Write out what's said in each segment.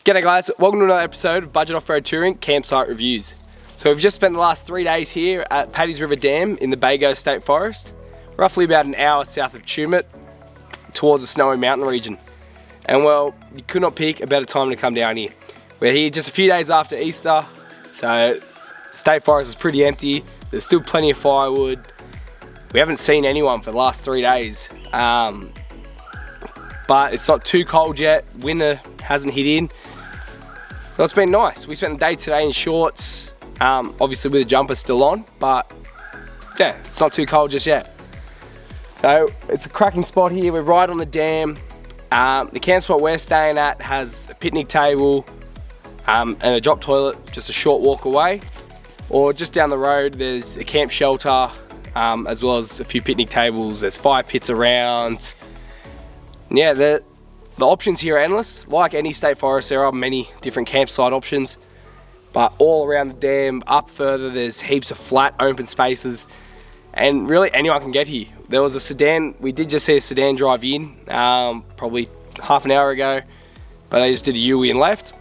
G'day guys, welcome to another episode of Budget Off-Road Touring Campsite Reviews. So we've just spent the last 3 days here at Paddy's River Dam in the Bago State Forest, roughly about an hour south of Tumut, towards the snowy mountain region. And well, you could not pick a better time to come down here. We're here just a few days after Easter, so State Forest is pretty empty. There's still plenty of firewood. We haven't seen anyone for the last 3 days. But it's not too cold yet, winter hasn't hit in. So it's been nice. We spent the day today in shorts, obviously with the jumper still on, but yeah, it's not too cold just yet. So it's a cracking spot here. We're right on the dam. The camp spot we're staying at has a picnic table and a drop toilet just a short walk away. Or just down the road, there's a camp shelter, as well as a few picnic tables. There's fire pits around. Yeah, the options here are endless. Like any state forest, there are many different campsite options, but all around the dam, up further, there's heaps of flat open spaces, and really anyone can get here. There was a sedan, we did just see a sedan drive in, probably half an hour ago, but they just did a U-turn and left.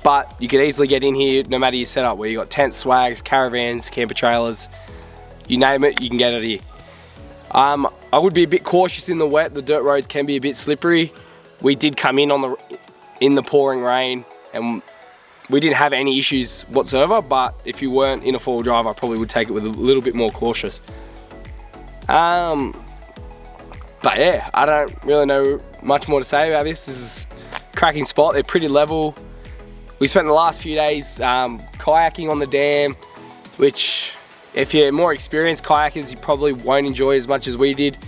But you could easily get in here no matter your setup, where you got tents, swags, caravans, camper trailers, you name it, you can get it here. I would be a bit cautious in the wet. The dirt roads can be a bit slippery. We did come in in the pouring rain, and we didn't have any issues whatsoever. But if you weren't in a four-wheel drive, I probably would take it with a little bit more cautious. But yeah, I don't really know much more to say about this. This is a cracking spot. They're pretty level. We spent the last few days kayaking on the dam, which, if you're more experienced kayakers, you probably won't enjoy as much as we did.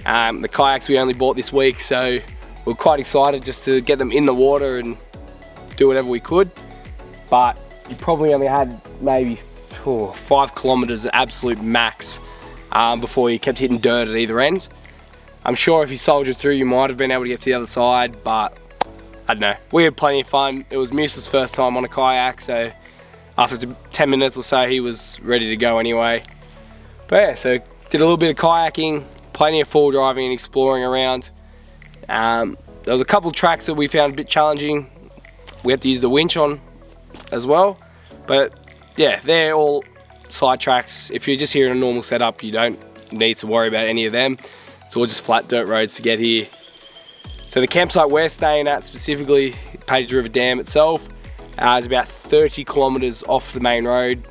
The kayaks we only bought this week, so we're quite excited just to get them in the water and do whatever we could. But you probably only had maybe 5 kilometers at absolute max before you kept hitting dirt at either end. I'm sure if you soldiered through, you might have been able to get to the other side, but I don't know. We had plenty of fun. It was Moose's first time on a kayak, so after 10 minutes or so, he was ready to go anyway. But yeah, so did a little bit of kayaking, plenty of full driving and exploring around. There was a couple tracks that we found a bit challenging. We had to use the winch on as well. But yeah, they're all side tracks. If you're just here in a normal setup, you don't need to worry about any of them. It's all just flat dirt roads to get here. So the campsite we're staying at, specifically Paddy's River Dam itself, is about 30 kilometers off the main road.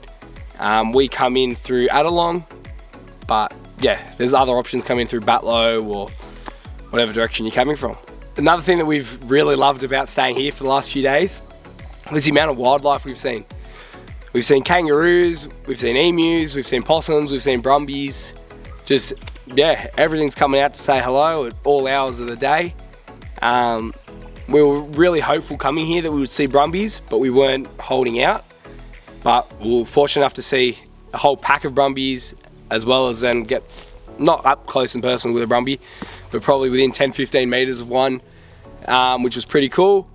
We come in through Adelong, but yeah, there's other options coming through Batlow or whatever direction you're coming from. Another thing that we've really loved about staying here for the last few days is the amount of wildlife we've seen. We've seen kangaroos, we've seen emus, we've seen possums, we've seen brumbies. Just, yeah, everything's coming out to say hello at all hours of the day. We were really hopeful coming here that we would see brumbies, but we weren't holding out. But we were fortunate enough to see a whole pack of brumbies, as well as then get not up close and personal with a brumbie, but probably within 10-15 meters of one, which was pretty cool.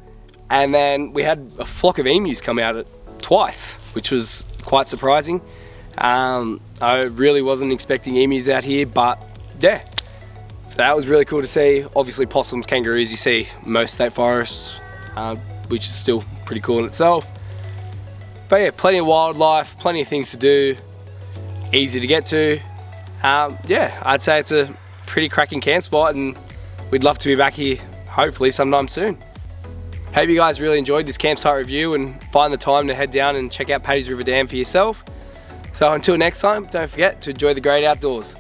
And then we had a flock of emus come out twice, which was quite surprising. I really wasn't expecting emus out here, but yeah. So that was really cool to see. Obviously possums, kangaroos, you see most state forests, which is still pretty cool in itself. But yeah, plenty of wildlife, plenty of things to do, easy to get to. Yeah, I'd say it's a pretty cracking camp spot, and we'd love to be back here hopefully sometime soon. Hope you guys really enjoyed this campsite review and find the time to head down and check out Paddy's River Dam for yourself. So until next time, don't forget to enjoy the great outdoors.